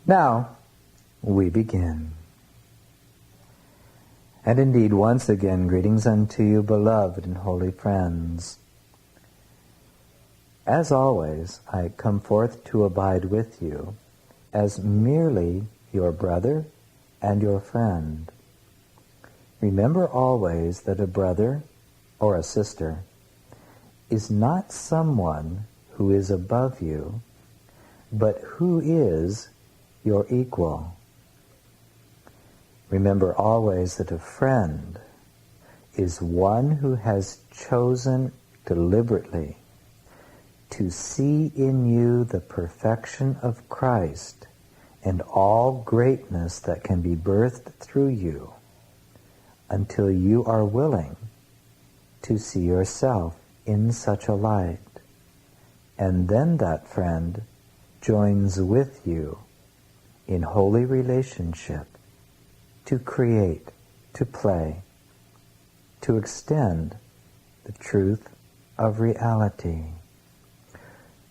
Now, we begin. And indeed, once again, greetings unto you, beloved and holy friends. As always, I come forth to abide with you as merely your brother and your friend. Remember always that a brother or a sister is not someone who is above you, but who is your equal. Remember always that a friend is one who has chosen deliberately to see in you the perfection of Christ and all greatness that can be birthed through you until you are willing to see yourself in such a light. And then that friend joins with you in holy relationship to create, to play, to extend the truth of reality.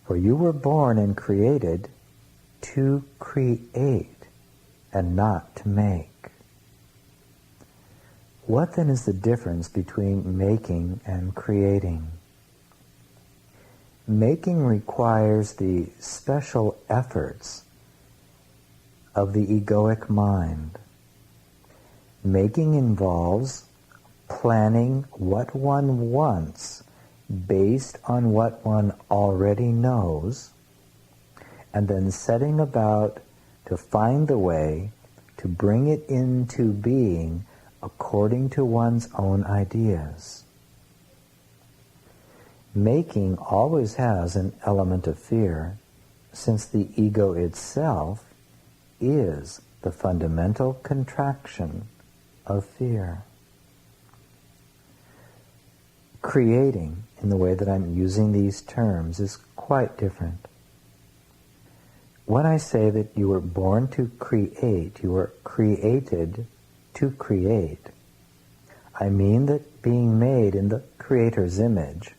For you were born and created to create and not to make. What then is the difference between making and creating? Making requires the special efforts of the egoic mind. Making involves planning what one wants based on what one already knows, and then setting about to find the way to bring it into being according to one's own ideas. Making always has an element of fear, since the ego itself is the fundamental contraction of fear. Creating, in the way that I'm using these terms, is quite different. When I say that you were born to create, you were created to create, I mean that being made in the Creator's image,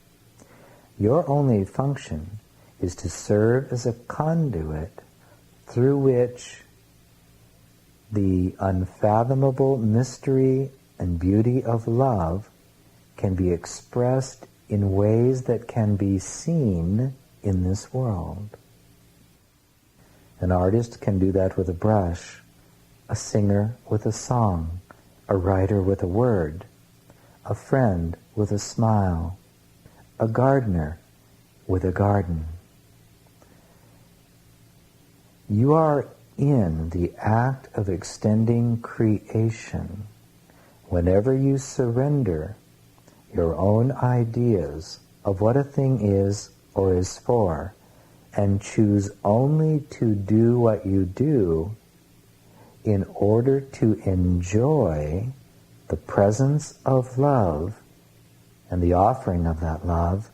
your only function is to serve as a conduit through which the unfathomable mystery and beauty of love can be expressed in ways that can be seen in this world. An artist can do that with a brush, a singer with a song, a writer with a word, a friend with a smile, a gardener with a garden. You are in the act of extending creation whenever you surrender your own ideas of what a thing is or is for, and choose only to do what you do in order to enjoy the presence of love and the offering of that love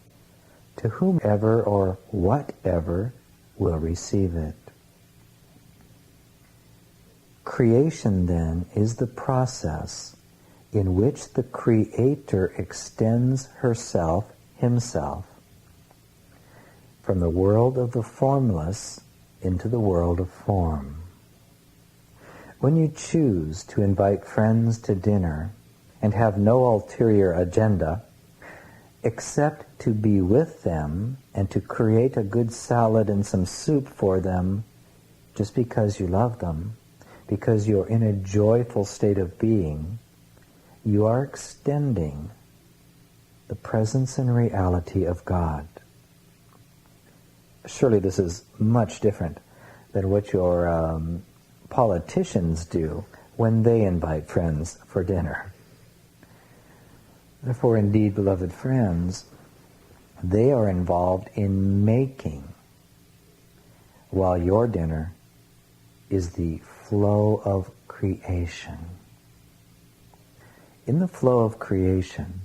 to whomever or whatever will receive it. Creation, then, is the process in which the Creator extends herself, himself, from the world of the formless into the world of form. When you choose to invite friends to dinner and have no ulterior agenda except to be with them and to create a good salad and some soup for them just because you love them, because you're in a joyful state of being, you are extending the presence and reality of God. Surely this is much different than what your politicians do when they invite friends for dinner. Therefore, indeed, beloved friends, they are involved in making, while your dinner is the flow of creation. In the flow of creation,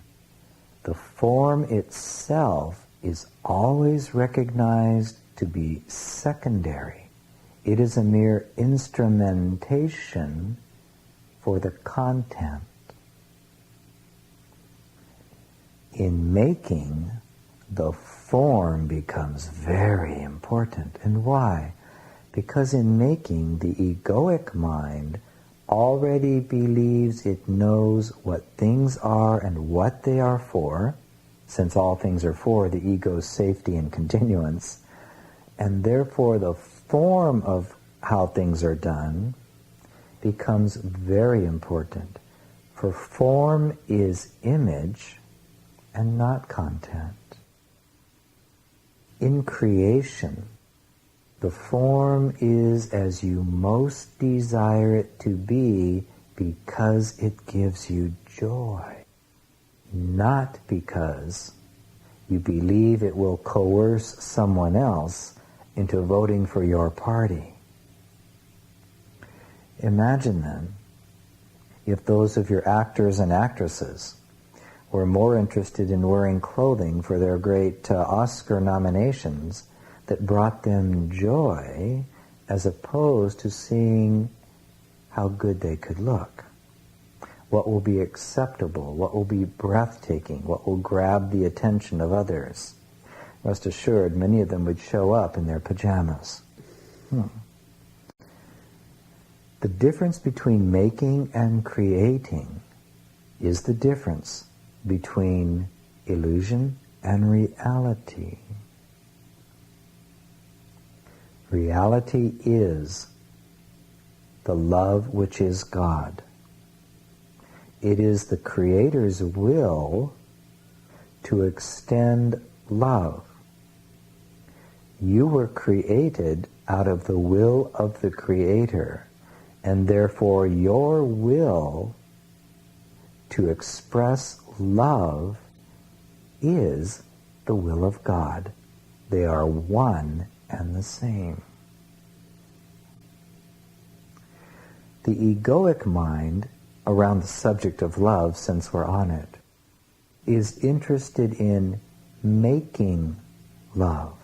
the form itself is always recognized to be secondary. It is a mere instrumentation for the content. In making, the form becomes very important. And why? Because in making, the egoic mind already believes it knows what things are and what they are for, since all things are for the ego's safety and continuance, and therefore the form of how things are done becomes very important. For form is image and not content. In creation, the form is as you most desire it to be because it gives you joy, not because you believe it will coerce someone else into voting for your party. Imagine then if those of your actors and actresses were more interested in wearing clothing for their great Oscar nominations that brought them joy as opposed to seeing how good they could look. What will be acceptable, what will be breathtaking, what will grab the attention of others. Rest assured, many of them would show up in their pajamas. The difference between making and creating is the difference between illusion and reality. Reality is the love which is God. It is the Creator's will to extend love. You were created out of the will of the Creator, and therefore your will to express love is the will of God. They are one and the same. The egoic mind, around the subject of love, since we're on it, is interested in making love.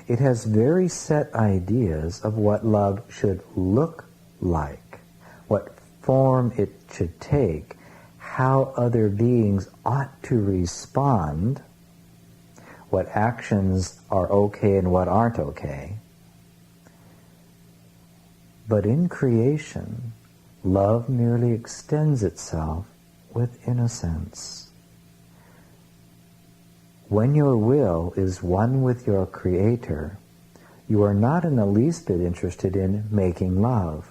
It has very set ideas of what love should look like, what form it should take, how other beings ought to respond, what actions are okay and what aren't okay. But in creation, love merely extends itself with innocence. When your will is one with your Creator, you are not in the least bit interested in making love.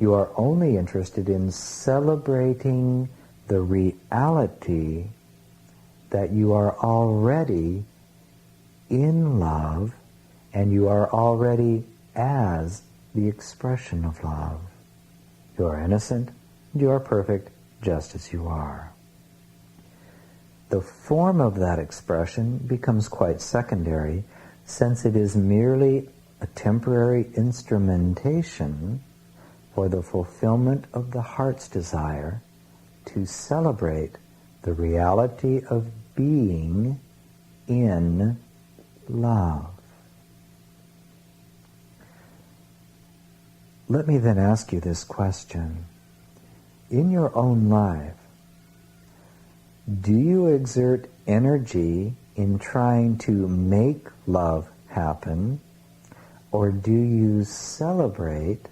You are only interested in celebrating the reality that you are already in love and you are already as the expression of love. You are innocent, you are perfect just as you are. The form of that expression becomes quite secondary, since it is merely a temporary instrumentation for the fulfillment of the heart's desire to celebrate the reality of being in love. Let me then ask you this question. In your own life, do you exert energy in trying to make love happen, or do you celebrate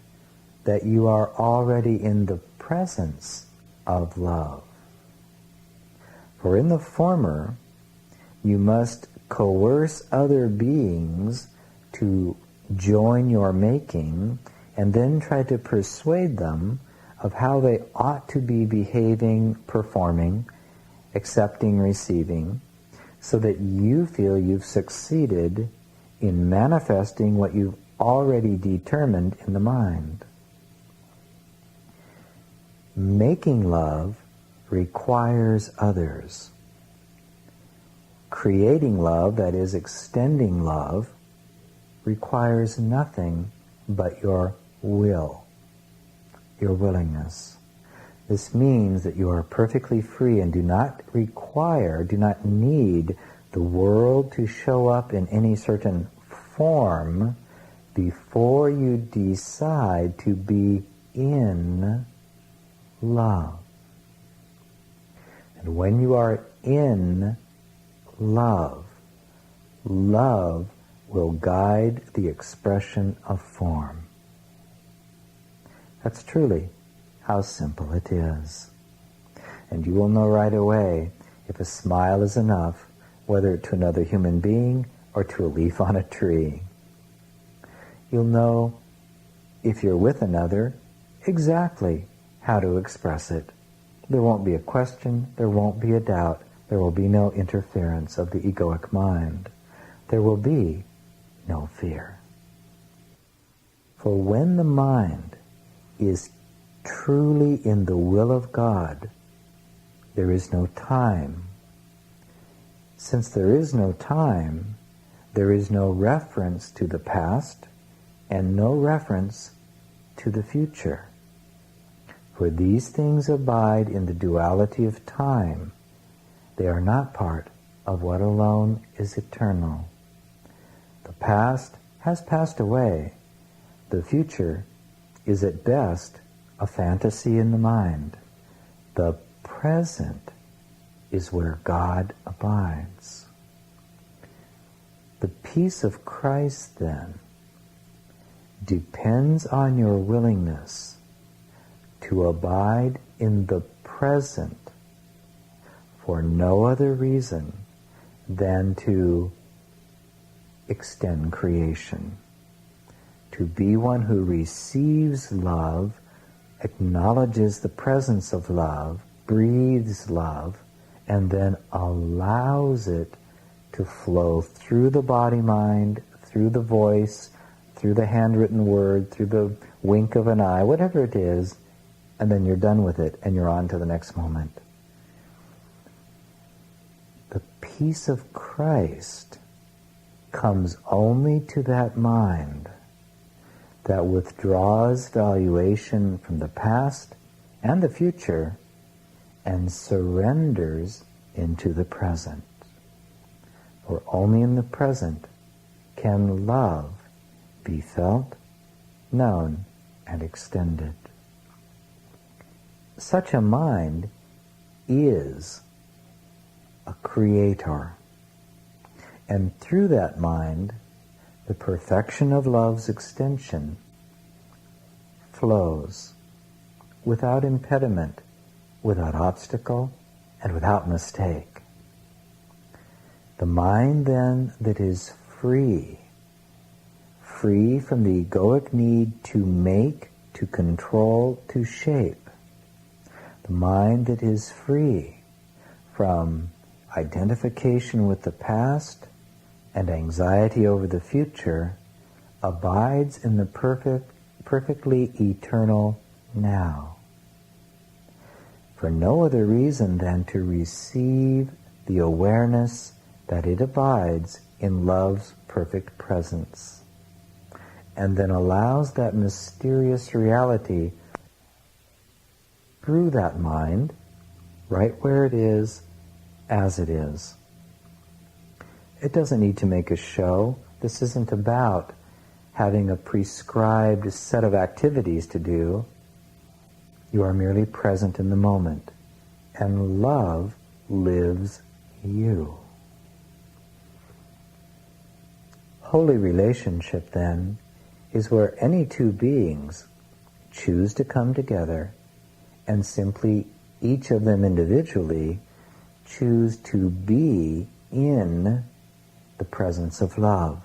that you are already in the presence of love? For in the former, you must coerce other beings to join your making and then try to persuade them of how they ought to be behaving, performing, accepting, receiving, so that you feel you've succeeded in manifesting what you've already determined in the mind. Making love requires others. Creating love, that is, extending love, requires nothing but your will, your willingness. This means that you are perfectly free and do not need the world to show up in any certain form before you decide to be in love. And when you are in love, love will guide the expression of form. That's truly how simple it is. And you will know right away if a smile is enough, whether to another human being or to a leaf on a tree. You'll know, if you're with another, exactly how to express it. There won't be a question, there won't be a doubt, there will be no interference of the egoic mind. There will be no fear. For when the mind is truly in the will of God, there is no time. Since there is no time, there is no reference to the past and no reference to the future. For these things abide in the duality of time. They are not part of what alone is eternal. The past has passed away. The future is at best a fantasy in the mind. The present is where God abides. The peace of Christ, then, depends on your willingness to abide in the present for no other reason than to extend creation, to be one who receives love, acknowledges the presence of love, breathes love, and then allows it to flow through the body-mind, through the voice, through the handwritten word, through the wink of an eye, whatever it is, and then you're done with it and you're on to the next moment. The peace of Christ comes only to that mind that withdraws valuation from the past and the future and surrenders into the present. For only in the present can love be felt, known, and extended. Such a mind is a creator. And through that mind, the perfection of love's extension flows without impediment, without obstacle, and without mistake. The mind, then, that is free from the egoic need to make, to control, to shape. The mind that is free from identification with the past and anxiety over the future abides in the perfectly eternal now. For no other reason than to receive the awareness that it abides in love's perfect presence, and then allows that mysterious reality through that mind, right where it is, as it is. It doesn't need to make a show. This isn't about having a prescribed set of activities to do. You are merely present in the moment, and love lives you. Holy relationship, then, is where any two beings choose to come together and simply, each of them individually, choose to be in the presence of love.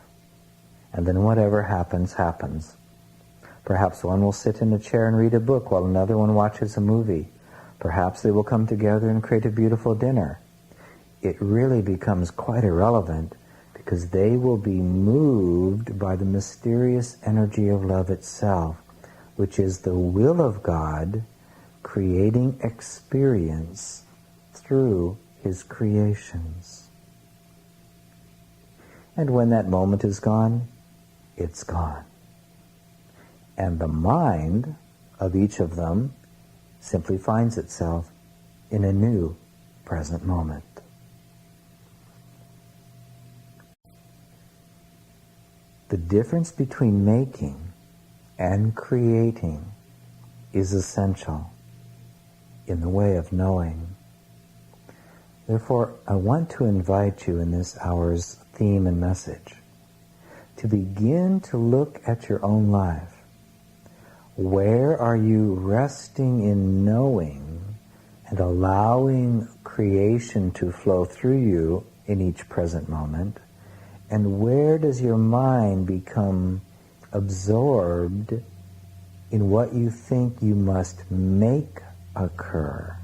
And then whatever happens, happens. Perhaps one will sit in a chair and read a book while another one watches a movie. Perhaps they will come together and create a beautiful dinner. It really becomes quite irrelevant, because they will be moved by the mysterious energy of love itself, which is the will of God creating experience through His creations. And when that moment is gone, it's gone. And the mind of each of them simply finds itself in a new present moment. The difference between making and creating is essential in the way of knowing. Therefore, I want to invite you in this hour's theme and message to begin to look at your own life. Where are you resting in knowing and allowing creation to flow through you in each present moment? And where does your mind become absorbed in what you think you must make occur?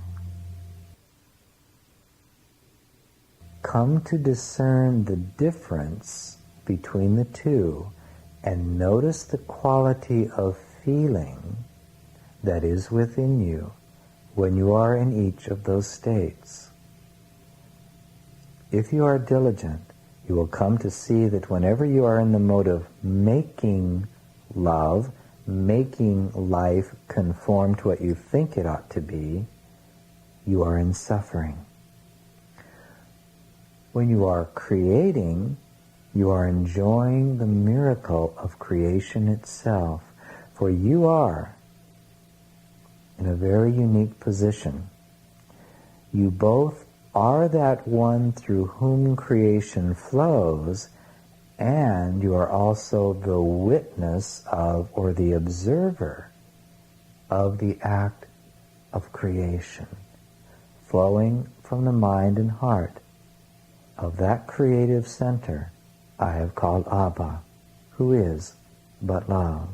Come to discern the difference between the two and notice the quality of feeling that is within you when you are in each of those states. If you are diligent, you will come to see that whenever you are in the mode of making love, making life conform to what you think it ought to be, you are in suffering. When you are creating, you are enjoying the miracle of creation itself, for you are in a very unique position. You both are that one through whom creation flows, and you are also the witness of, or the observer of, the act of creation, flowing from the mind and heart of that creative center I have called Abba, who is but love.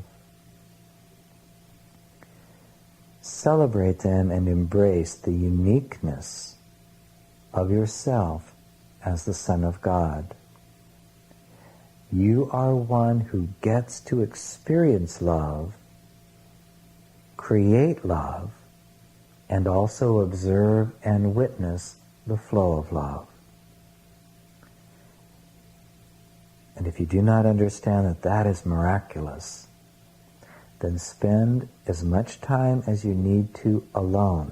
Celebrate them and embrace the uniqueness of yourself as the Son of God. You are one who gets to experience love, create love, and also observe and witness the flow of love. And if you do not understand that that is miraculous, then spend as much time as you need to alone,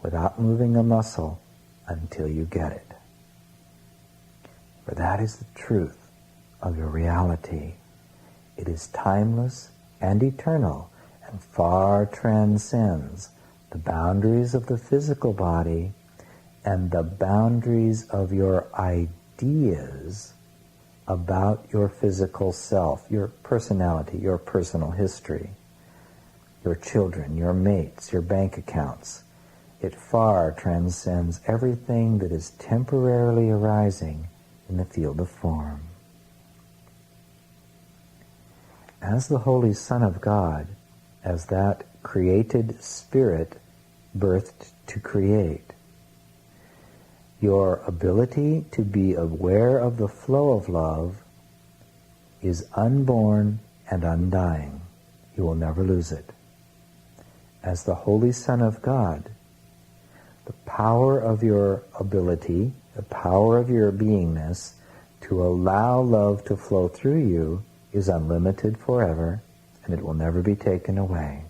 without moving a muscle, until you get it. For that is the truth of your reality. It is timeless and eternal, and far transcends the boundaries of the physical body and the boundaries of your ideas about your physical self, your personality, your personal history, your children, your mates, your bank accounts. It far transcends everything that is temporarily arising in the field of form. As the Holy Son of God, as that created spirit birthed to create, your ability to be aware of the flow of love is unborn and undying. You will never lose it. As the Holy Son of God, the power of your ability, the power of your beingness to allow love to flow through you is unlimited forever, and it will never be taken away.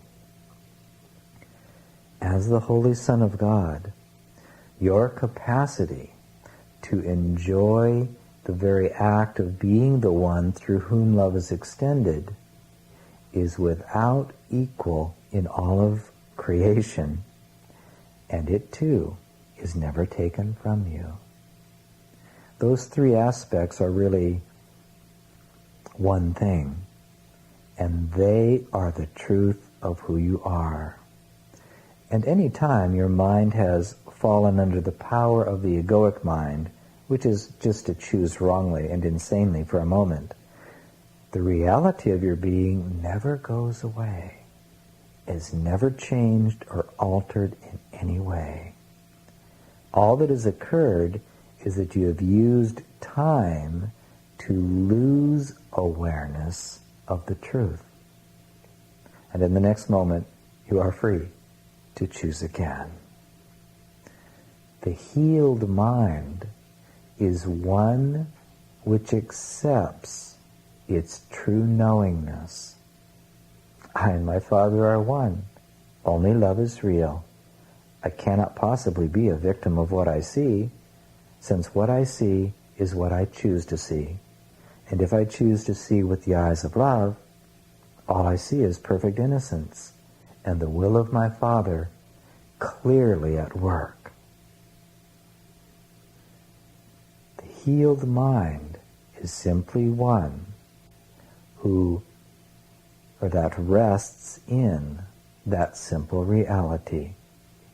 As the Holy Son of God, your capacity to enjoy the very act of being the one through whom love is extended is without equal in all of creation, and it too is never taken from you. Those three aspects are really one thing, and they are the truth of who you are. And any time your mind has fallen under the power of the egoic mind, which is just to choose wrongly and insanely for a moment, the reality of your being never goes away, is never changed or altered in any way. All that has occurred is that you have used time to lose awareness of the truth. And in the next moment, you are free to choose again. The healed mind is one which accepts its true knowingness. I and my Father are one. Only love is real. I cannot possibly be a victim of what I see, since what I see is what I choose to see. And if I choose to see with the eyes of love, all I see is perfect innocence and the will of my Father clearly at work. The healed mind is simply one that rests in that simple reality.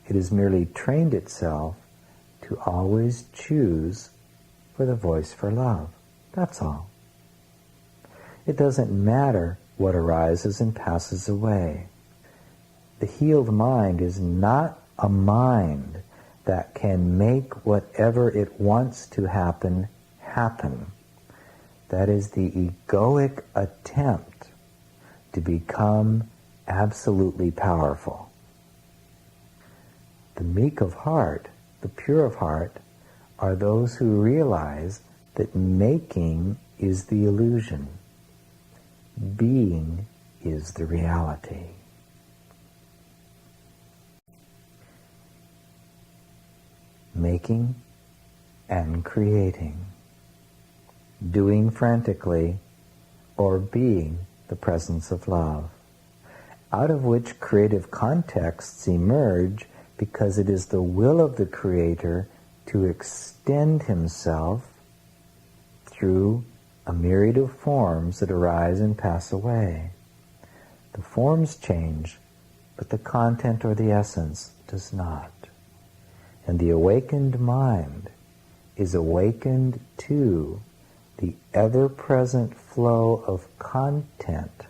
It has merely trained itself to always choose for the voice for love. That's all. It doesn't matter what arises and passes away. The healed mind is not a mind that can make whatever it wants to happen, happen. That is the egoic attempt to become absolutely powerful. The meek of heart, the pure of heart, are those who realize that making is the illusion. Being is the reality. Making and creating. Doing frantically or being the presence of love, out of which creative contexts emerge because it is the will of the Creator to extend himself through a myriad of forms that arise and pass away. The forms change, but the content or the essence does not. And the awakened mind is awakened to the ever-present flow of content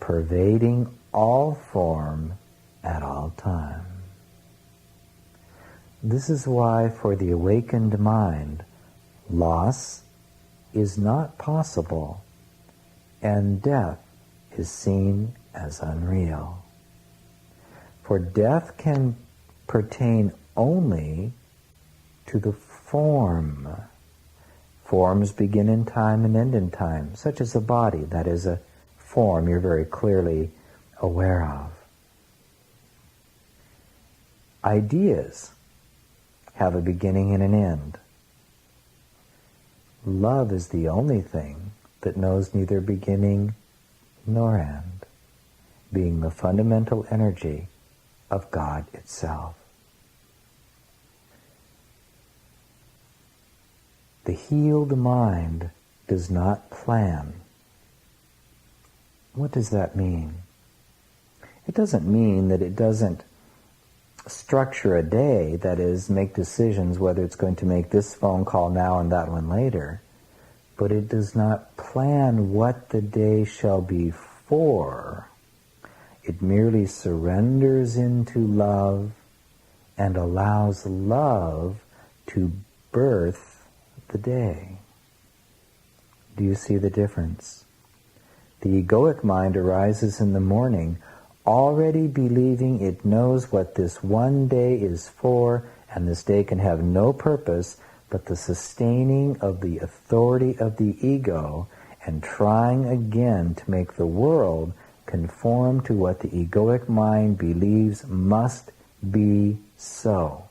pervading all form at all time. This is why for the awakened mind, loss is not possible and death is seen as unreal. For death can pertain only to the form. Forms begin in time and end in time, such as a body. That is a form you're very clearly aware of. Ideas have a beginning and an end. Love is the only thing that knows neither beginning nor end, being the fundamental energy of God itself. The healed mind does not plan. What does that mean? It doesn't mean that it doesn't structure a day, that is, make decisions whether it's going to make this phone call now and that one later, but it does not plan what the day shall be for. It merely surrenders into love and allows love to birth the day. Do you see the difference? The egoic mind arises in the morning already believing it knows what this one day is for, and this day can have no purpose but the sustaining of the authority of the ego and trying again to make the world conform to what the egoic mind believes must be so.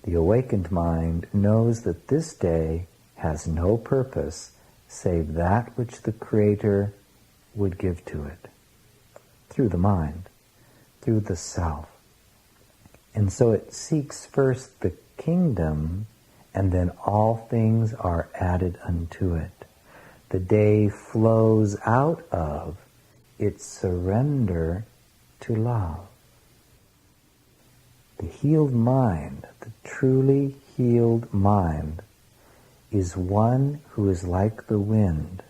The awakened mind knows that this day has no purpose save that which the Creator would give to it, through the mind, through the self. And so it seeks first the kingdom, and then all things are added unto it. The day flows out of its surrender to love. The healed mind, the truly healed mind, is one who is like the wind.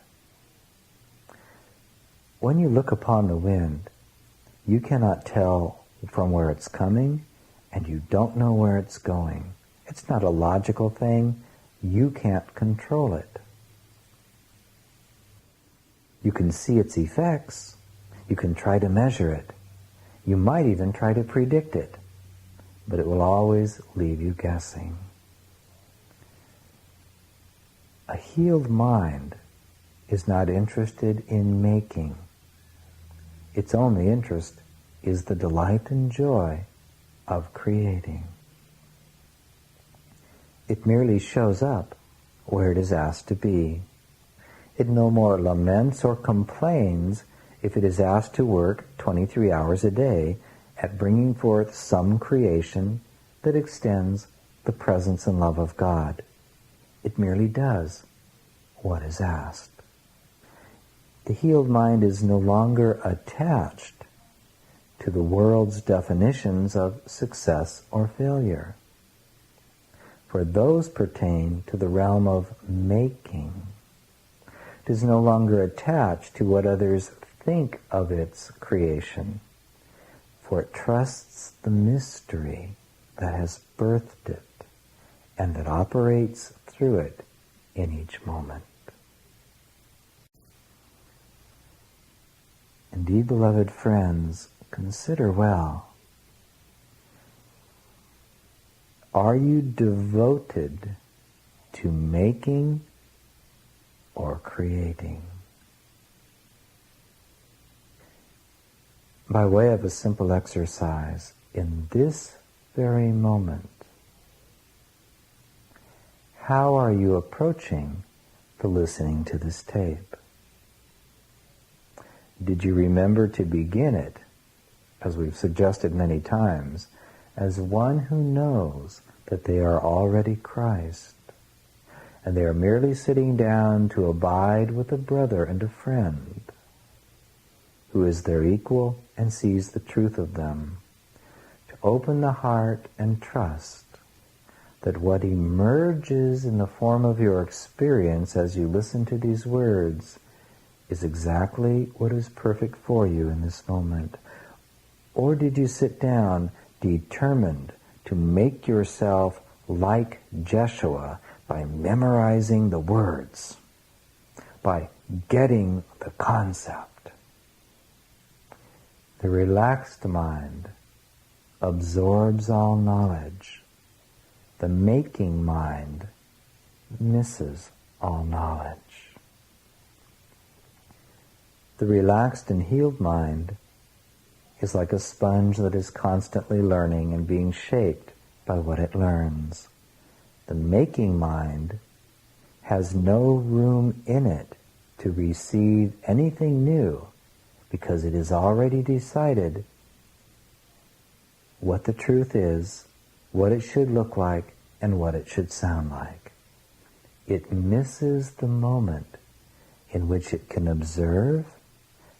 When you look upon the wind, you cannot tell from where it's coming, and you don't know where it's going. It's not a logical thing. You can't control it. You can see its effects. You can try to measure it. You might even try to predict it, but it will always leave you guessing. A healed mind is not interested in making. Its only interest is the delight and joy of creating. It merely shows up where it is asked to be. It no more laments or complains if it is asked to work 23 hours a day at bringing forth some creation that extends the presence and love of God. It merely does, what is asked. The healed mind is no longer attached to the world's definitions of success or failure, for those pertain to the realm of making. It is no longer attached to what others think of its creation, for it trusts the mystery that has birthed it and that operates through it in each moment. Indeed, beloved friends, consider well. Are you devoted to making or creating? By way of a simple exercise, in this very moment, how are you approaching the listening to this tape? Did you remember to begin it, as we've suggested many times, as one who knows that they are already Christ, and they are merely sitting down to abide with a brother and a friend who is their equal and sees the truth of them, to open the heart and trust that what emerges in the form of your experience as you listen to these words is exactly what is perfect for you in this moment? Or did you sit down determined to make yourself like Jeshua by memorizing the words, by getting the concept? The relaxed mind absorbs all knowledge. The making mind misses all knowledge. The relaxed and healed mind is like a sponge that is constantly learning and being shaped by what it learns. The making mind has no room in it to receive anything new because it has already decided what the truth is, what it should look like, and what it should sound like. It misses the moment in which it can observe,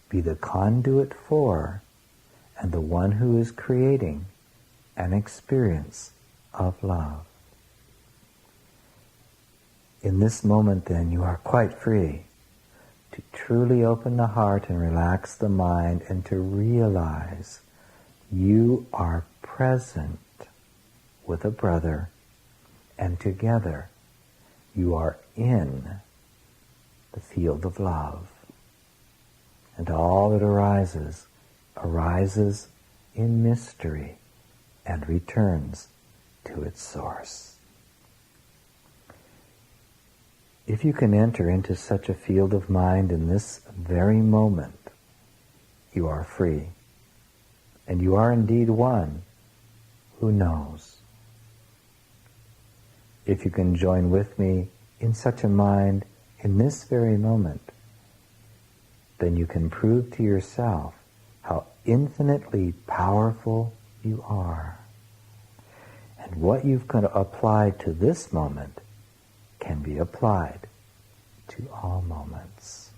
be the conduit for, and the one who is creating an experience of love. In this moment, then, you are quite free to truly open the heart and relax the mind and to realize you are present with a brother, and together you are in the field of love. And all that arises in mystery and returns to its source. If you can enter into such a field of mind in this very moment, you are free. And you are indeed one who knows. If you can join with me in such a mind in this very moment, then you can prove to yourself how infinitely powerful you are. And what you've applied to this moment can be applied to all moments.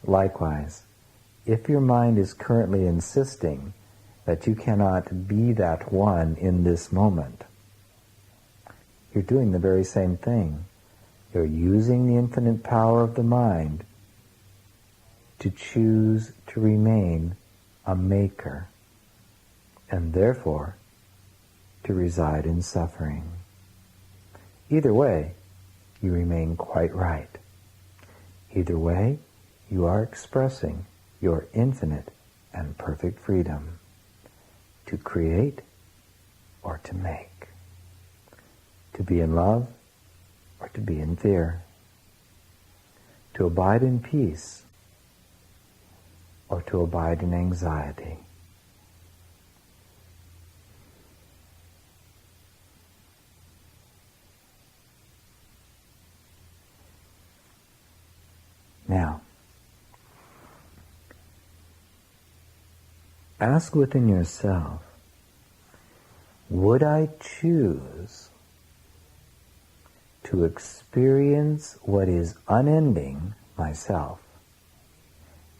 Likewise, if your mind is currently insisting that you cannot be that one in this moment, you're doing the very same thing. You're using the infinite power of the mind to choose to remain a maker, and therefore to reside in suffering. Either way, you remain quite right. Either way, you are expressing your infinite and perfect freedom to create or to make, to be in love or to be in fear, to abide in peace or to abide in anxiety. Now, ask within yourself, would I choose to experience what is unending, myself,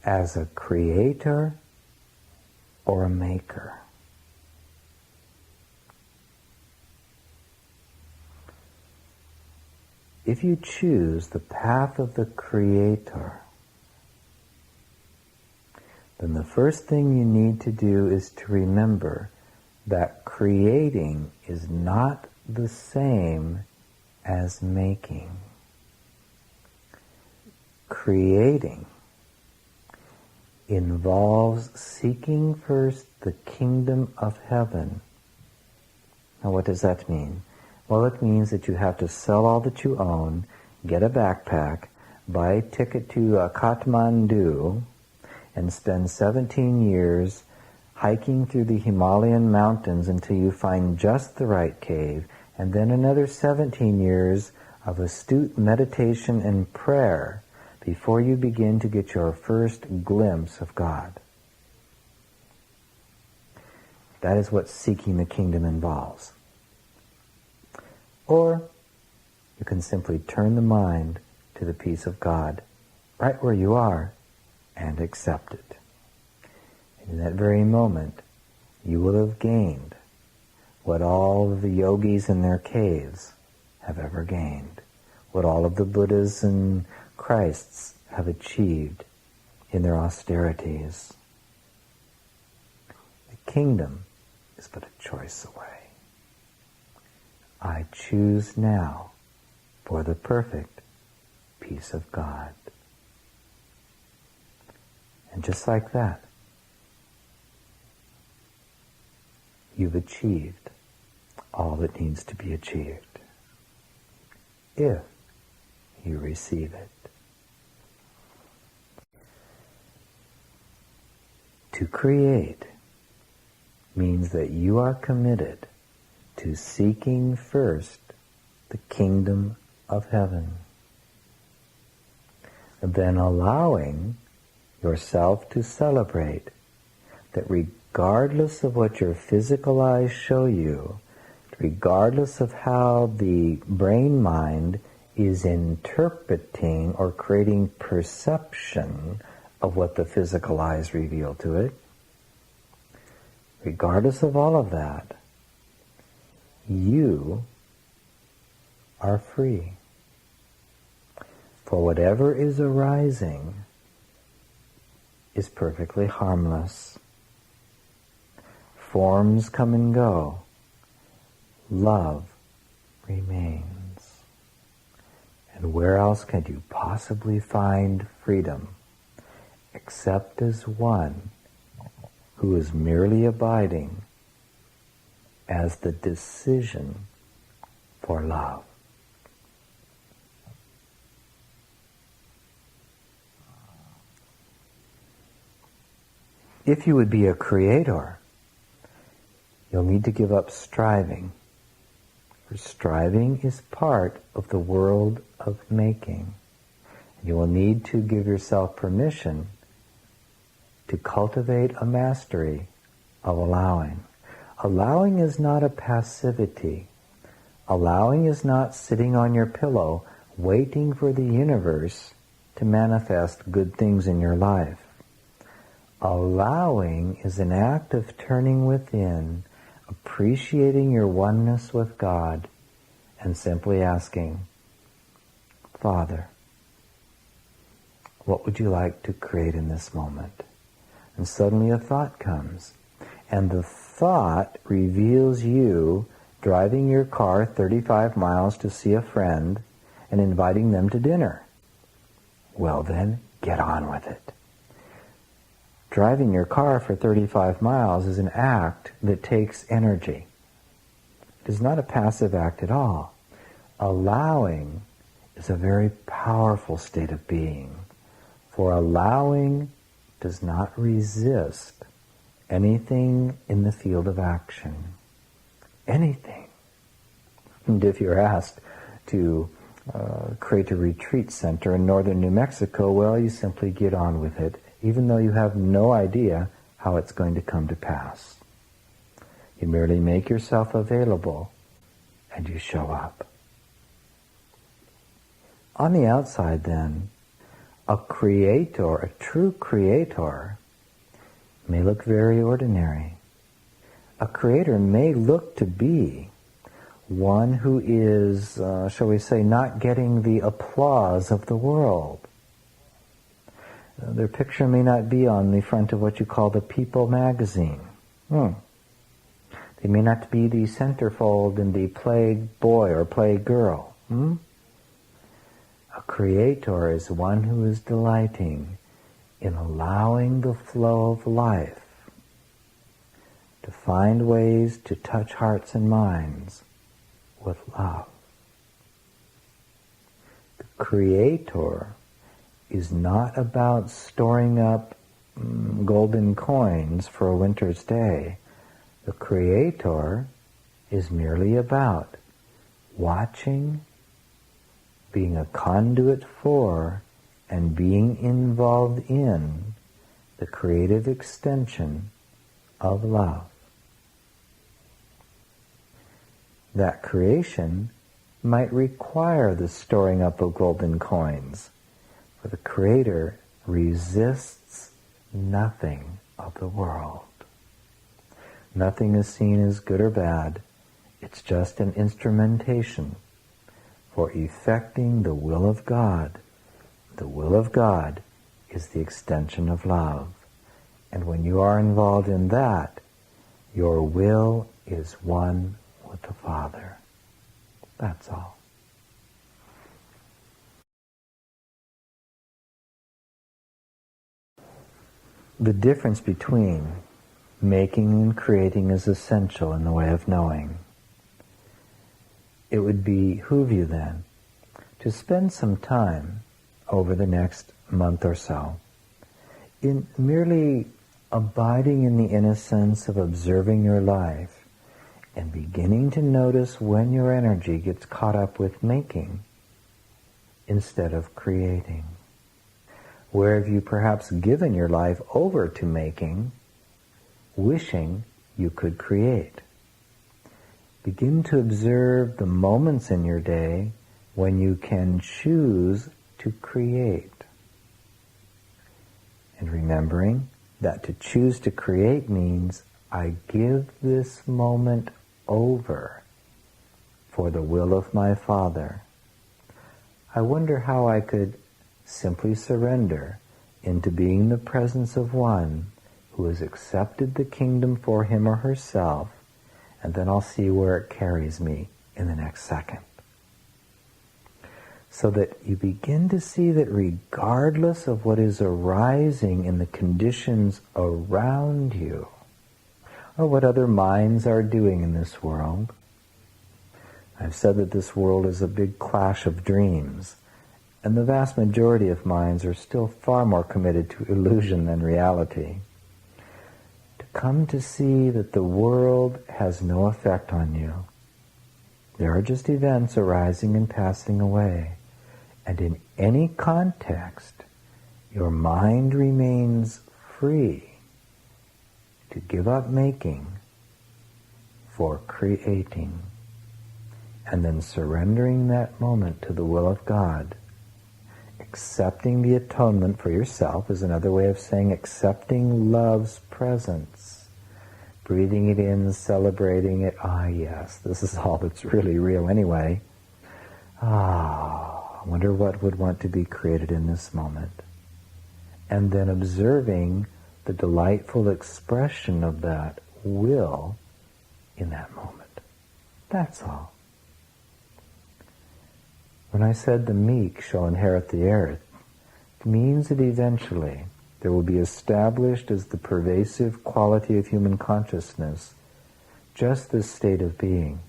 as a creator or a maker. If you choose the path of the creator, then the first thing you need to do is to remember that creating is not the same as making. Creating involves seeking first the kingdom of heaven. Now, what does that mean? Well, it means that you have to sell all that you own, get a backpack, buy a ticket to Kathmandu, and spend 17 years hiking through the Himalayan mountains until you find just the right cave, and then another 17 years of astute meditation and prayer before you begin to get your first glimpse of God. That is what seeking the kingdom involves. Or you can simply turn the mind to the peace of God right where you are and accept it. And in that very moment, you will have gained what all of the yogis in their caves have ever gained, what all of the Buddhas and Christs have achieved in their austerities. The kingdom is but a choice away. I choose now for the perfect peace of God. And just like that, you've achieved all that needs to be achieved, if you receive it. To create means that you are committed to seeking first the kingdom of heaven, and then allowing yourself to celebrate that regardless of what your physical eyes show you, regardless of how the brain mind is interpreting or creating perception of what the physical eyes reveal to it, regardless of all of that, you are free. For whatever is arising is perfectly harmless. Forms come and go. Love remains. And where else can you possibly find freedom except as one who is merely abiding as the decision for love? If you would be a creator, you'll need to give up striving. For striving is part of the world of making. You will need to give yourself permission to cultivate a mastery of allowing. Allowing is not a passivity. Allowing is not sitting on your pillow waiting for the universe to manifest good things in your life. Allowing is an act of turning within, appreciating your oneness with God, and simply asking, Father, what would you like to create in this moment? And suddenly a thought comes, and the thought reveals you driving your car 35 miles to see a friend and inviting them to dinner. Well then, get on with it. Driving your car for 35 miles is an act that takes energy. It is not a passive act at all. Allowing is a very powerful state of being, for allowing does not resist anything in the field of action. Anything. And if you're asked to create a retreat center in northern New Mexico, well, you simply get on with it, even though you have no idea how it's going to come to pass. You merely make yourself available and you show up. On the outside then, a creator, a true creator, may look very ordinary. A creator may look to be one who is, shall we say, not getting the applause of the world. Their picture may not be on the front of what you call the People magazine. They may not be the centerfold in the play boy or play girl. A creator is one who is delighting in allowing the flow of life to find ways to touch hearts and minds with love. The creator is not about storing up golden coins for a winter's day. The creator is merely about watching, being a conduit for, and being involved in the creative extension of love. That creation might require the storing up of golden coins, for the Creator resists nothing of the world. Nothing is seen as good or bad. It's just an instrumentation for effecting the will of God. The will of God is the extension of love. And when you are involved in that, your will is one with the Father. That's all. The difference between making and creating is essential in the way of knowing. It would behoove you then to spend some time over the next month or so in merely abiding in the innocence of observing your life and beginning to notice when your energy gets caught up with making instead of creating. Where have you perhaps given your life over to making, wishing you could create? Begin to observe the moments in your day when you can choose to create. And remembering that to choose to create means I give this moment over for the will of my Father. I wonder how I could simply surrender into being the presence of one who has accepted the kingdom for him or herself, and then I'll see where it carries me in the next second. So that you begin to see that regardless of what is arising in the conditions around you, or what other minds are doing in this world, I've said that this world is a big clash of dreams, and the vast majority of minds are still far more committed to illusion than reality. To come to see that the world has no effect on you. There are just events arising and passing away. And in any context, your mind remains free to give up making for creating. And then surrendering that moment to the will of God. Accepting the atonement for yourself is another way of saying accepting love's presence. Breathing it in, celebrating it. Yes, this is all that's really real anyway. I wonder what would want to be created in this moment. And then observing the delightful expression of that will in that moment. That's all. When I said the meek shall inherit the earth, it means that eventually there will be established as the pervasive quality of human consciousness just this state of being.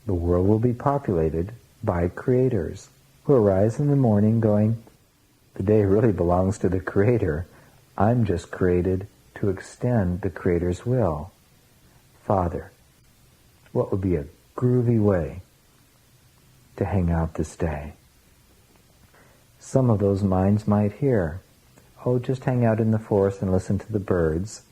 The world will be populated by creators who arise in the morning going, the day really belongs to the Creator. I'm just created to extend the Creator's will. Father, what would be a groovy way to hang out this day? Some of those minds might hear, just hang out in the forest and listen to the birds.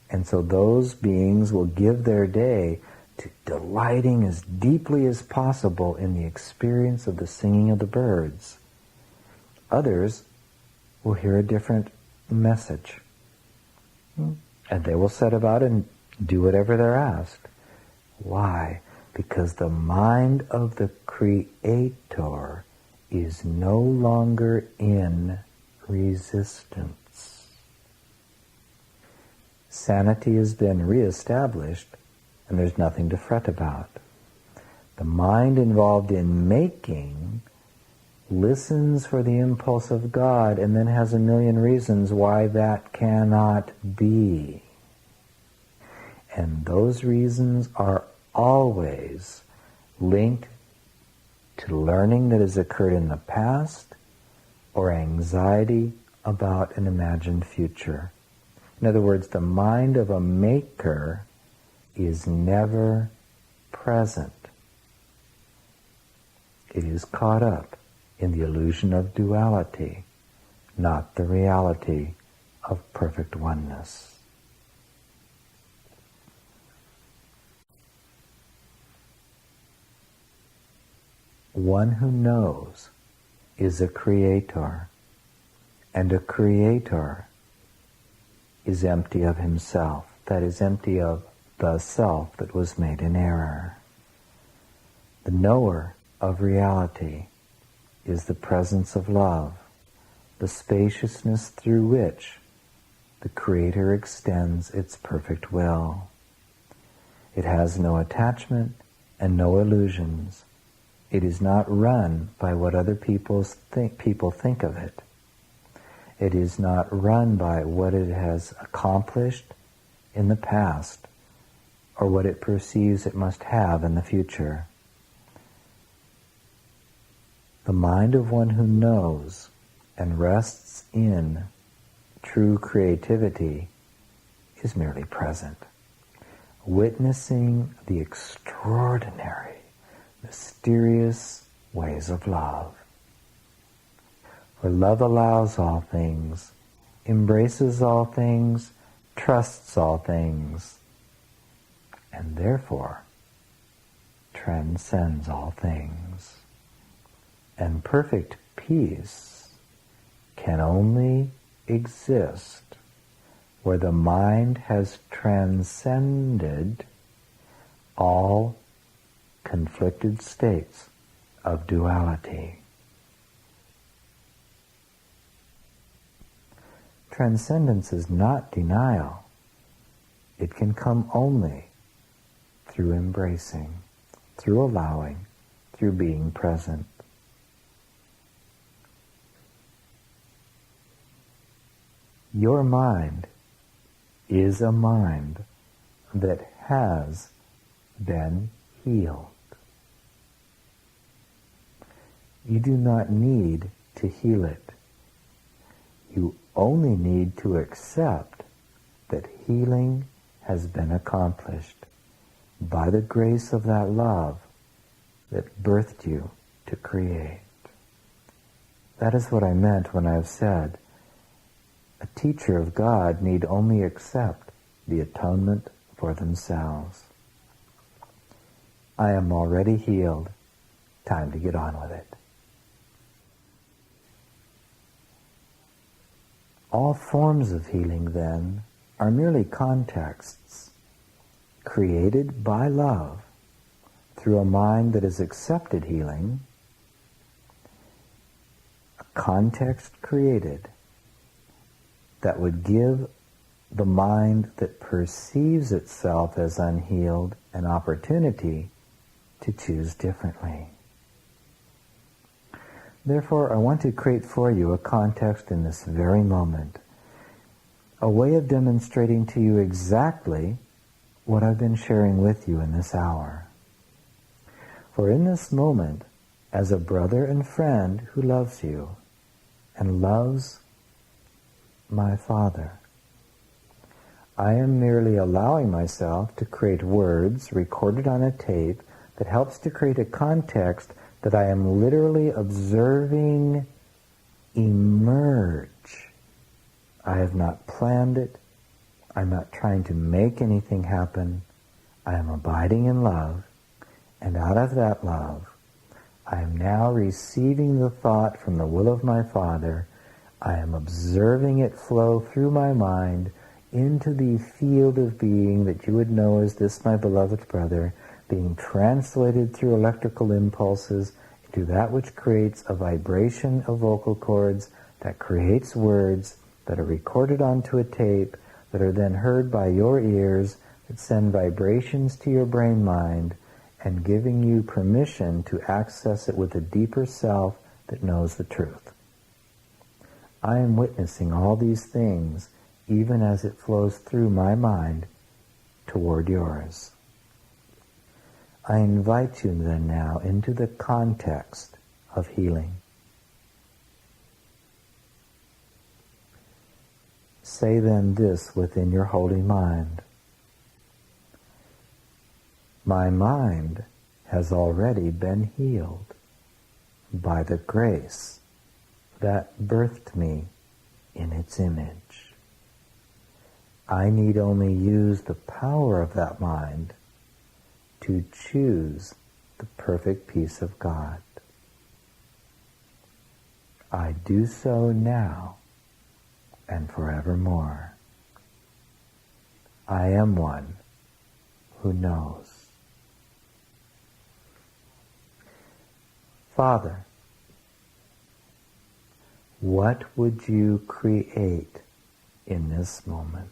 And so those beings will give their day to delighting as deeply as possible in the experience of the singing of the birds. Others will hear a different message, and they will set about and do whatever they're asked. Why? Because the mind of the Creator is no longer in resistance. Sanity has been reestablished, and there's nothing to fret about. The mind involved in making listens for the impulse of God and then has a million reasons why that cannot be. And those reasons are always linked to learning that has occurred in the past or anxiety about an imagined future. In other words, the mind of a maker is never present. It is caught up in the illusion of duality, not the reality of perfect oneness. One who knows is a creator, and a creator is empty of himself, that is, empty of the self that was made in error. The knower of reality is the presence of love, the spaciousness through which the Creator extends its perfect will. It has no attachment and no illusions. It is not run by what other people think of it. It is not run by what it has accomplished in the past or what it perceives it must have in the future. The mind of one who knows and rests in true creativity is merely present, witnessing the extraordinary, mysterious ways of love. For love allows all things, embraces all things, trusts all things, and therefore transcends all things. And perfect peace can only exist where the mind has transcended all conflicted states of duality. Transcendence is not denial. It can come only through embracing, through allowing, through being present. Your mind is a mind that has been healed. You do not need to heal it. You only need to accept that healing has been accomplished by the grace of that love that birthed you to create. That is what I meant when I've said, a teacher of God need only accept the atonement for themselves. I am already healed. Time to get on with it. All forms of healing, then, are merely contexts created by love through a mind that has accepted healing, a context created that would give the mind that perceives itself as unhealed an opportunity to choose differently. Therefore, I want to create for you a context in this very moment, a way of demonstrating to you exactly what I've been sharing with you in this hour. For in this moment, as a brother and friend who loves you and loves my Father, I am merely allowing myself to create words recorded on a tape that helps to create a context that I am literally observing emerge. I have not planned it. I'm not trying to make anything happen. I am abiding in love, and out of that love, I am now receiving the thought from the will of my Father. I am observing it flow through my mind into the field of being that you would know as this, my beloved brother, being translated through electrical impulses into that which creates a vibration of vocal cords, that creates words that are recorded onto a tape, that are then heard by your ears, that send vibrations to your brain mind, and giving you permission to access it with a deeper self that knows the truth. I am witnessing all these things even as it flows through my mind toward yours. I invite you then now into the context of healing. Say then this within your holy mind. My mind has already been healed by the grace that birthed me in its image. I need only use the power of that mind to choose the perfect peace of God. I do so now and forevermore. I am one who knows. Father, what would you create in this moment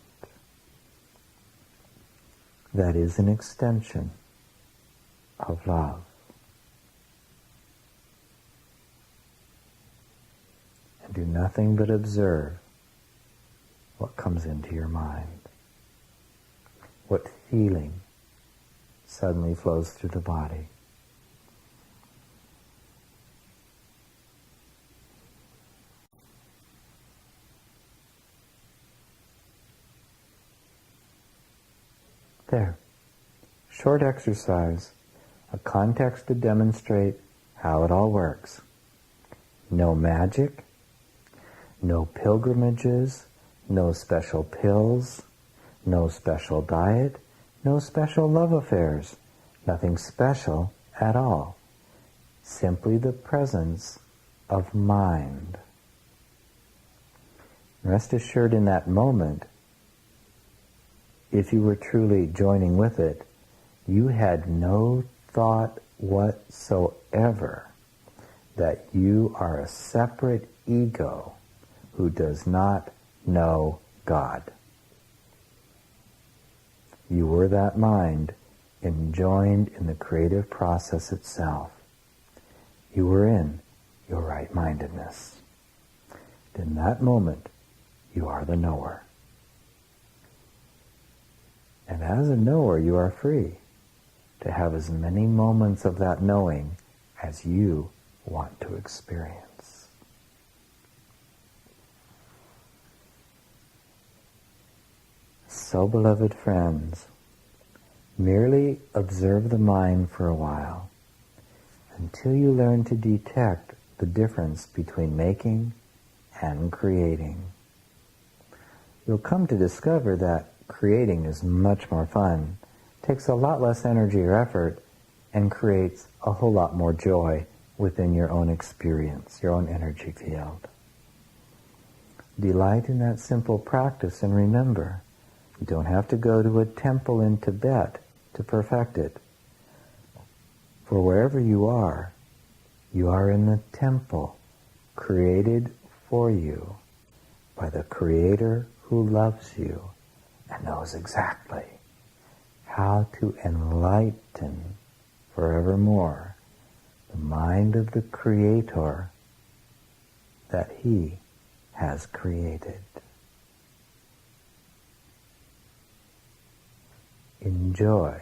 that is an extension of love? And do nothing but observe what comes into your mind. What feeling suddenly flows through the body. There. Short exercise, a context to demonstrate how it all works. No magic, no pilgrimages, no special pills, no special diet, no special love affairs, nothing special at all. Simply the presence of mind. Rest assured in that moment, if you were truly joining with it, you had no thought whatsoever that you are a separate ego who does not know God. You were that mind enjoined in the creative process itself. You were in your right-mindedness. In that moment, you are the knower. And as a knower, you are free to have as many moments of that knowing as you want to experience. So, beloved friends, merely observe the mind for a while until you learn to detect the difference between making and creating. You'll come to discover that creating is much more fun, takes a lot less energy or effort, and creates a whole lot more joy within your own experience, your own energy field. Delight in that simple practice, and remember, you don't have to go to a temple in Tibet to perfect it. For wherever you are in the temple created for you by the Creator who loves you and knows exactly how to enlighten forevermore the mind of the Creator that He has created. Enjoy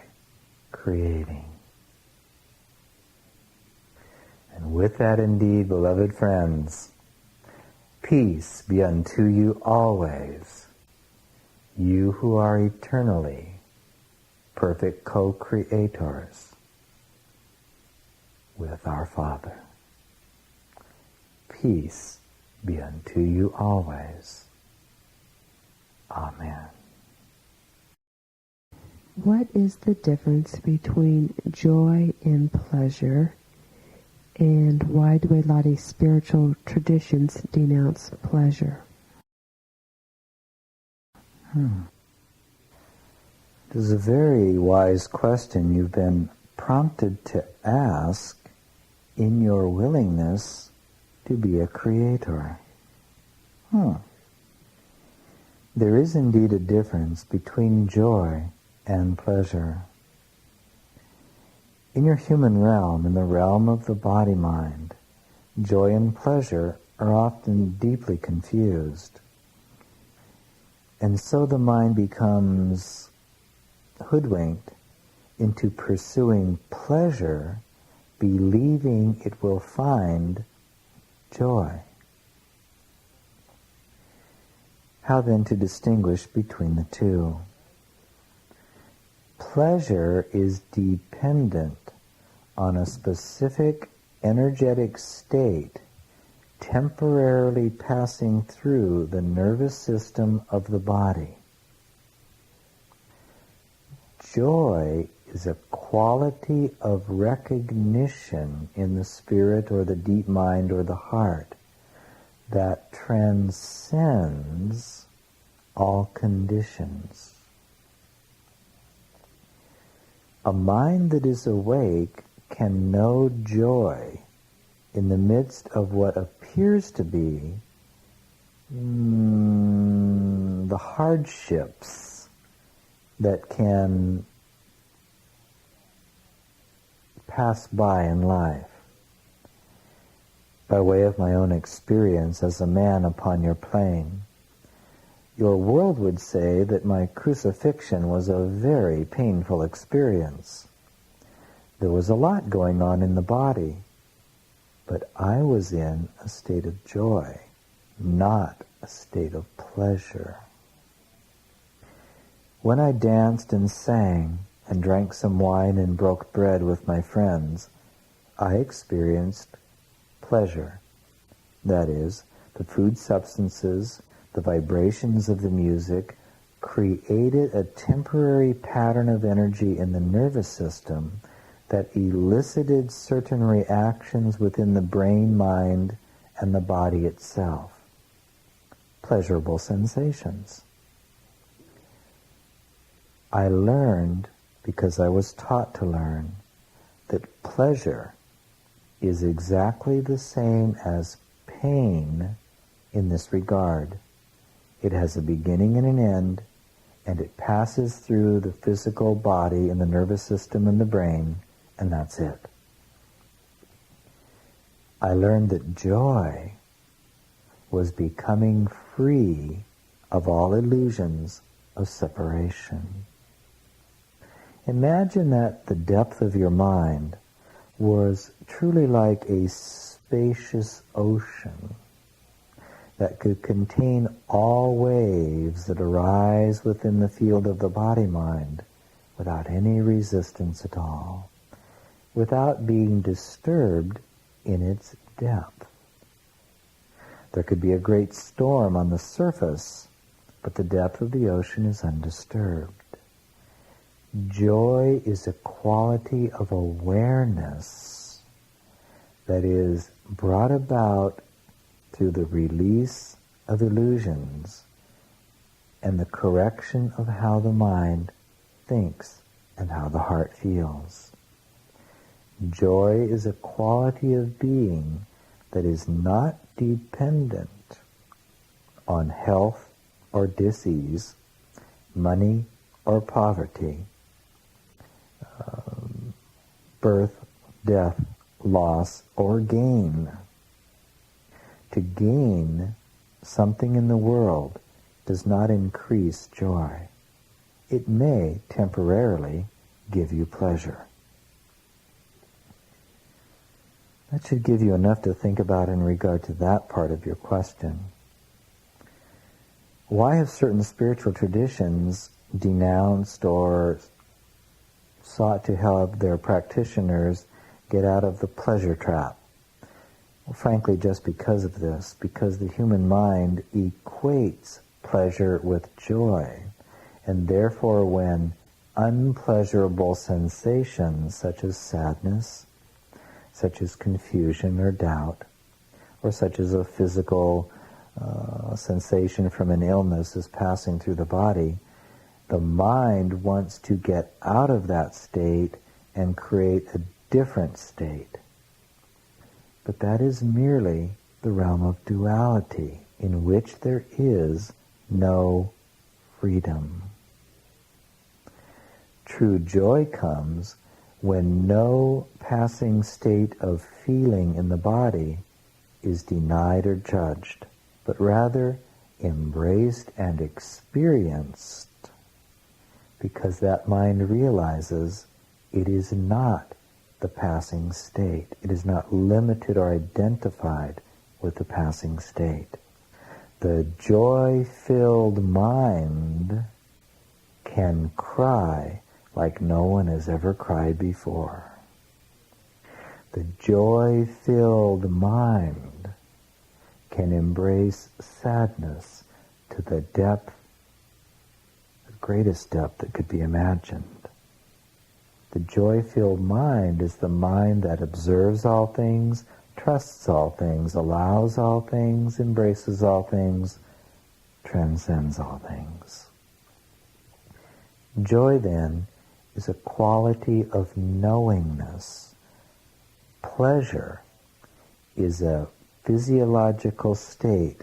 creating. And with that indeed, beloved friends, peace be unto you always, you who are eternally perfect co-creators with our Father. Peace be unto you always. Amen. What is the difference between joy and pleasure, and why do a lot of spiritual traditions denounce pleasure? This is a very wise question you've been prompted to ask in your willingness to be a creator. There is indeed a difference between joy and pleasure. In your human realm, in the realm of the body-mind, joy and pleasure are often deeply confused. And so the mind becomes hoodwinked into pursuing pleasure, believing it will find joy. How then to distinguish between the two? Pleasure is dependent on a specific energetic state temporarily passing through the nervous system of the body. Joy is a quality of recognition in the spirit or the deep mind or the heart that transcends all conditions. A mind that is awake can know joy in the midst of what appears to be the hardships that can pass by in life. By way of my own experience as a man upon your plane, your world would say that my crucifixion was a very painful experience. There was a lot going on in the body, but I was in a state of joy, not a state of pleasure. When I danced and sang and drank some wine and broke bread with my friends, I experienced pleasure. That is, the food substances, the vibrations of the music created a temporary pattern of energy in the nervous system that elicited certain reactions within the brain, mind, and the body itself. Pleasurable sensations. I learned, because I was taught to learn, that pleasure is exactly the same as pain in this regard. It has a beginning and an end, and it passes through the physical body and the nervous system and the brain, and that's it. I learned that joy was becoming free of all illusions of separation. Imagine that the depth of your mind was truly like a spacious ocean that could contain all waves that arise within the field of the body-mind without any resistance at all, without being disturbed in its depth. There could be a great storm on the surface, but the depth of the ocean is undisturbed. Joy is a quality of awareness that is brought about through the release of illusions and the correction of how the mind thinks and how the heart feels. Joy is a quality of being that is not dependent on health or disease, money or poverty, birth, death, loss, or gain. To gain something in the world does not increase joy. It may temporarily give you pleasure. That should give you enough to think about in regard to that part of your question. Why have certain spiritual traditions denounced or sought to help their practitioners get out of the pleasure trap? Well, frankly, just because of this, because the human mind equates pleasure with joy, and therefore when unpleasurable sensations such as sadness, such as confusion or doubt, or such as a physical sensation from an illness is passing through the body, the mind wants to get out of that state and create a different state. But that is merely the realm of duality, in which there is no freedom. True joy comes when no passing state of feeling in the body is denied or judged, but rather embraced and experienced, because that mind realizes it is not the passing state. It is not limited or identified with the passing state. The joy-filled mind can cry like no one has ever cried before. The joy-filled mind can embrace sadness to the depth, the greatest depth that could be imagined. The joy-filled mind is the mind that observes all things, trusts all things, allows all things, embraces all things, transcends all things. Joy, then, is a quality of knowingness. Pleasure is a physiological state,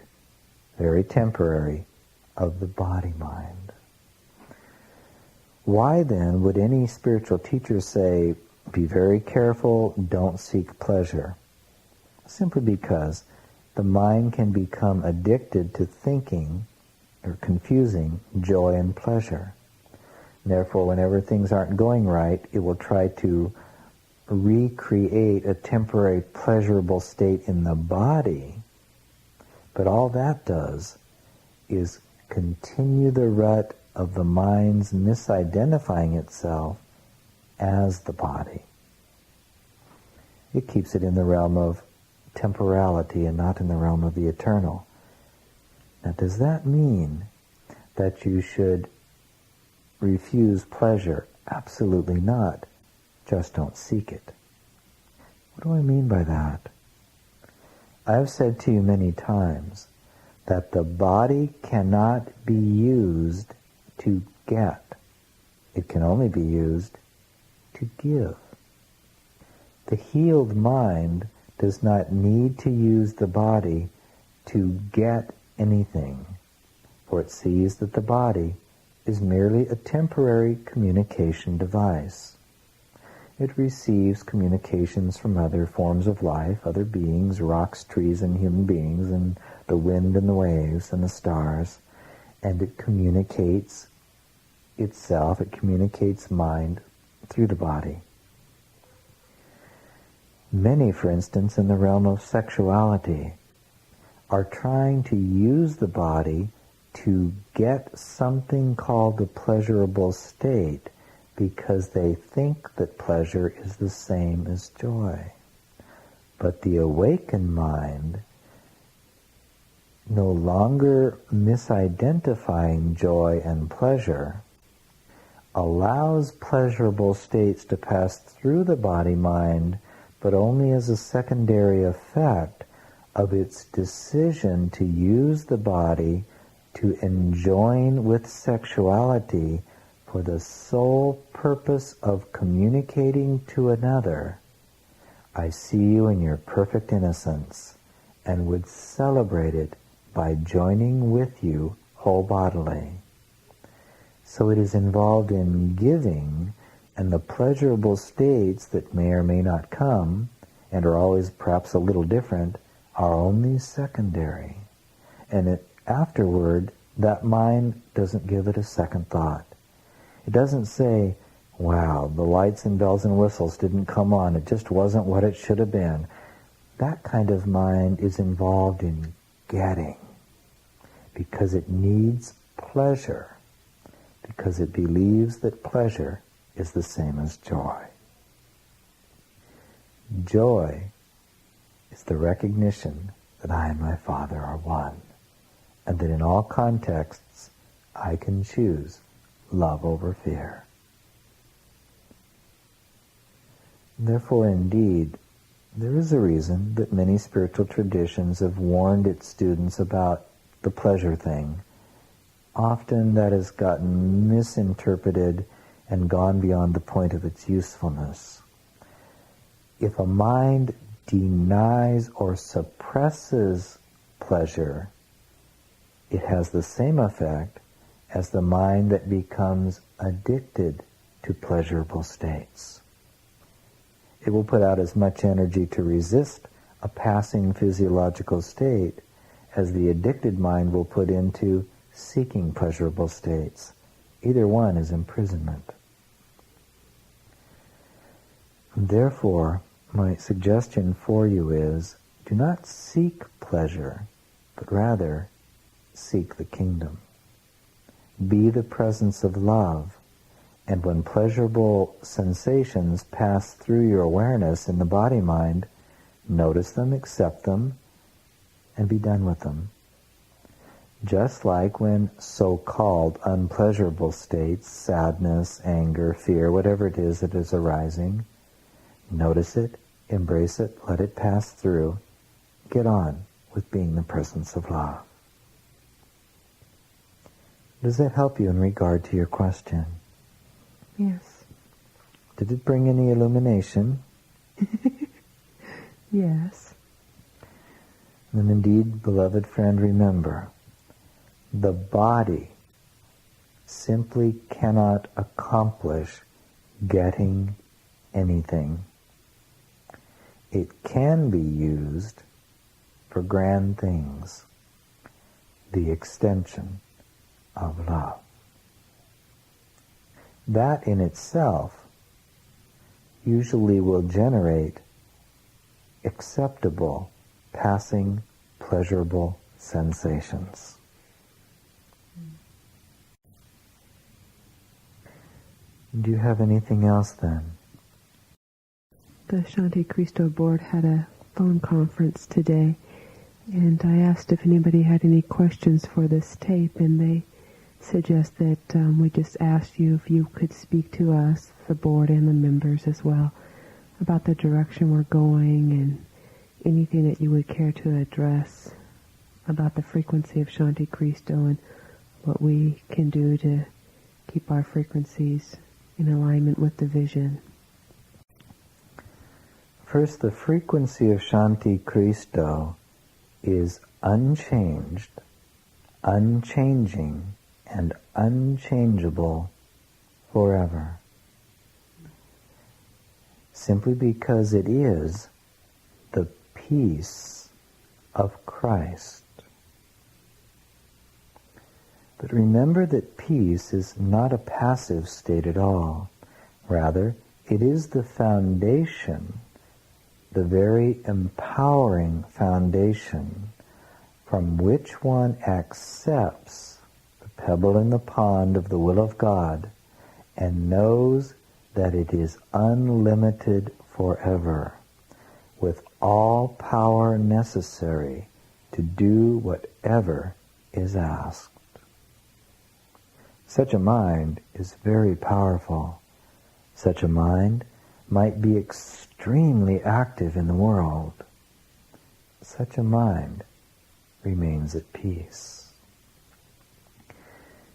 very temporary, of the body-mind. Why then would any spiritual teacher say, be very careful, don't seek pleasure? Simply because the mind can become addicted to thinking or confusing joy and pleasure. Therefore, whenever things aren't going right, it will try to recreate a temporary pleasurable state in the body. But all that does is continue the rut of the mind's misidentifying itself as the body. It keeps it in the realm of temporality and not in the realm of the eternal. Now, does that mean that you should refuse pleasure? Absolutely not. Just don't seek it. What do I mean by that? I've said to you many times that the body cannot be used to get. It can only be used to give. The healed mind does not need to use the body to get anything, for it sees that the body is merely a temporary communication device. It receives communications from other forms of life, other beings, rocks, trees, and human beings, and the wind and the waves and the stars, and it communicates itself, it communicates mind through the body. Many, for instance, in the realm of sexuality, are trying to use the body to get something called the pleasurable state because they think that pleasure is the same as joy. But the awakened mind, no longer misidentifying joy and pleasure, allows pleasurable states to pass through the body-mind, but only as a secondary effect of its decision to use the body to enjoin with sexuality for the sole purpose of communicating to another, I see you in your perfect innocence, and would celebrate it by joining with you whole bodily. So it is involved in giving, and the pleasurable states that may or may not come, and are always perhaps a little different, are only secondary. And afterward, that mind doesn't give it a second thought. It doesn't say, wow, the lights and bells and whistles didn't come on, it just wasn't what it should have been. That kind of mind is involved in getting, because it needs pleasure, because it believes that pleasure is the same as joy. Joy is the recognition that I and my Father are one, and that in all contexts I can choose love over fear. Therefore, indeed, there is a reason that many spiritual traditions have warned its students about the pleasure thing. Often that has gotten misinterpreted and gone beyond the point of its usefulness. If a mind denies or suppresses pleasure, it has the same effect as the mind that becomes addicted to pleasurable states. It will put out as much energy to resist a passing physiological state as the addicted mind will put into seeking pleasurable states. Either one is imprisonment. Therefore, my suggestion for you is, do not seek pleasure, but rather seek the kingdom. Be the presence of love, and when pleasurable sensations pass through your awareness in the body-mind, notice them, accept them, and be done with them. Just like when so-called unpleasurable states, sadness, anger, fear, whatever it is that is arising, notice it, embrace it, let it pass through. Get on with being the presence of love. Does that help you in regard to your question? Yes. Did it bring any illumination? Yes. And indeed, beloved friend, remember, the body simply cannot accomplish getting anything. It can be used for grand things, the extension of love. That in itself usually will generate acceptable, passing, pleasurable sensations. Do you have anything else then? The Shanti Cristo board had a phone conference today, and I asked if anybody had any questions for this tape, and they suggest that we just asked you if you could speak to us, the board and the members as well, about the direction we're going and anything that you would care to address about the frequency of Shanti Cristo and what we can do to keep our frequencies in alignment with the vision. First, the frequency of Shanti Cristo is unchanged, unchanging, and unchangeable forever. Simply because it is the peace of Christ. But remember that peace is not a passive state at all. Rather, it is the foundation, the very empowering foundation from which one accepts the pebble in the pond of the will of God and knows that it is unlimited forever, with all power necessary to do whatever is asked. Such a mind is very powerful. Such a mind might be extremely active in the world. Such a mind remains at peace.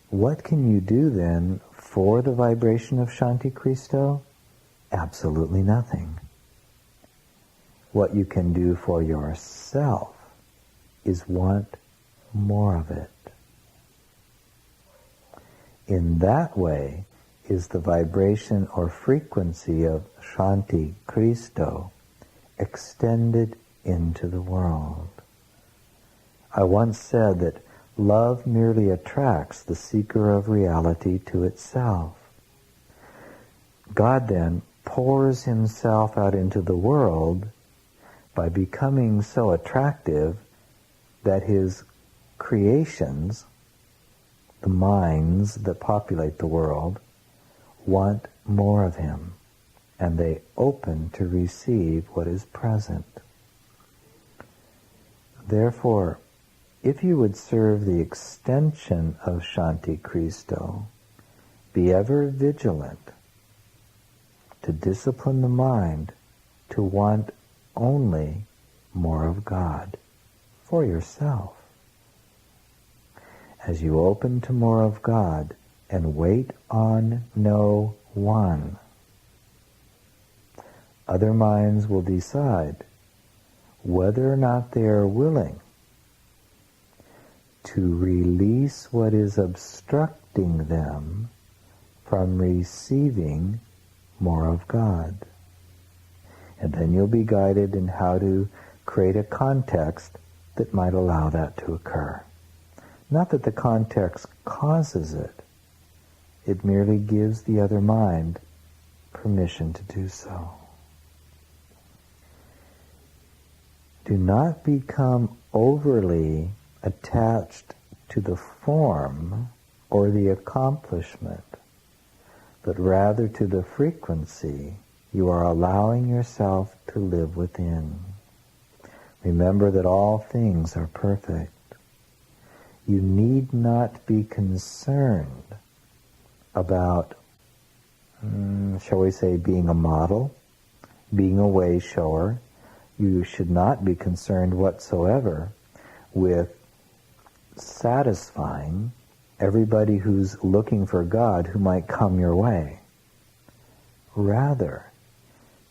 What can you do then for the vibration of Shanti Cristo? Absolutely nothing. What you can do for yourself is want more of it. In that way is the vibration or frequency of Shanti Cristo extended into the world. I once said that love merely attracts the seeker of reality to itself. God then pours himself out into the world by becoming so attractive that his creations, the minds that populate the world, want more of him, and they open to receive what is present. Therefore, if you would serve the extension of Shanti Cristo, be ever vigilant to discipline the mind to want only more of God for yourself. As you open to more of God and wait on no one, other minds will decide whether or not they are willing to release what is obstructing them from receiving more of God. And then you'll be guided in how to create a context that might allow that to occur. Not that the context causes it, it merely gives the other mind permission to do so. Do not become overly attached to the form or the accomplishment, but rather to the frequency you are allowing yourself to live within. Remember that all things are perfect. You need not be concerned about, shall we say, being a model, being a way shower. You should not be concerned whatsoever with satisfying everybody who's looking for God who might come your way. Rather,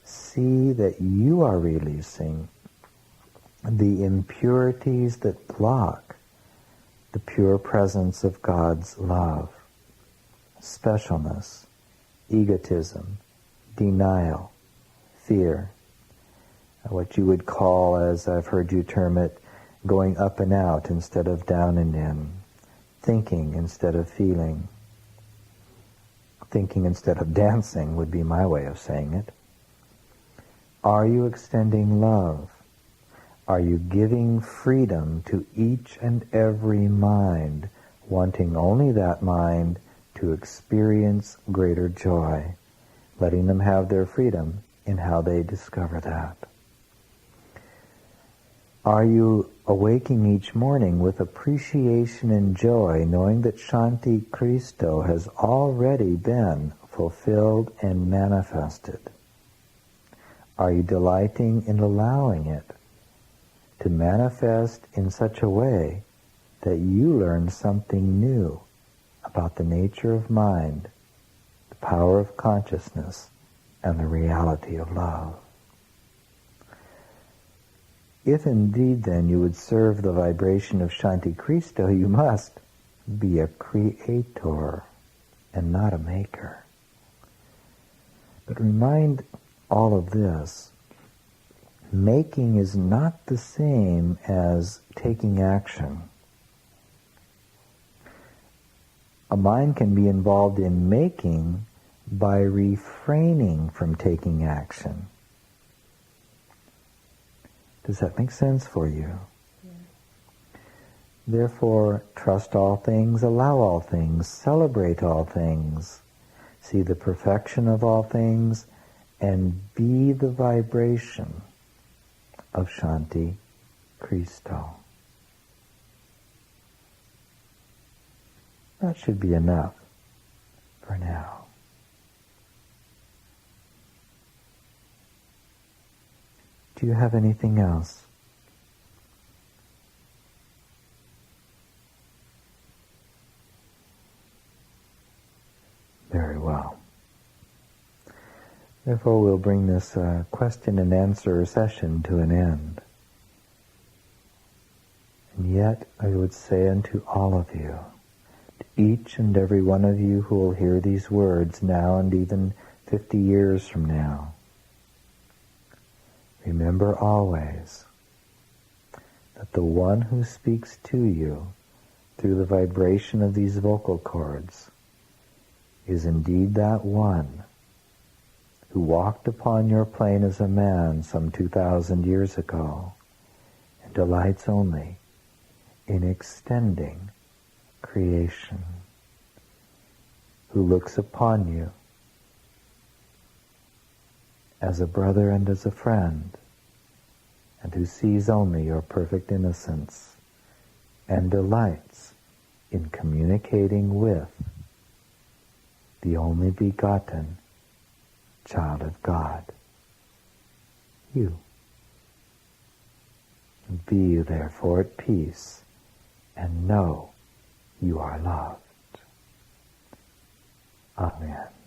see that you are releasing the impurities that block the pure presence of God's love, specialness, egotism, denial, fear, what you would call, as I've heard you term it, going up and out instead of down and in, thinking instead of feeling. Thinking instead of dancing would be my way of saying it. Are you extending love? Are you giving freedom to each and every mind, wanting only that mind to experience greater joy, letting them have their freedom in how they discover that? Are you awaking each morning with appreciation and joy, knowing that Shanti Christo has already been fulfilled and manifested? Are you delighting in allowing it to manifest in such a way that you learn something new about the nature of mind, the power of consciousness, and the reality of love? If indeed then you would serve the vibration of Shanti Christo, you must be a creator and not a maker. But remind all of this, making is not the same as taking action. A mind can be involved in making by refraining from taking action. Does that make sense for you? Yeah. Therefore, trust all things, allow all things, celebrate all things, see the perfection of all things, and be the vibration of Shanti Christo. That should be enough for now. Do you have anything else? Very well. Therefore, we'll bring this question and answer session to an end. And yet, I would say unto all of you, to each and every one of you who will hear these words now and even 50 years from now, remember always that the one who speaks to you through the vibration of these vocal cords is indeed that one who walked upon your plane as a man some 2,000 years ago and delights only in extending creation, who looks upon you as a brother and as a friend, and who sees only your perfect innocence and delights in communicating with the only begotten child of God. You. Be you therefore at peace, and know you are loved. Amen.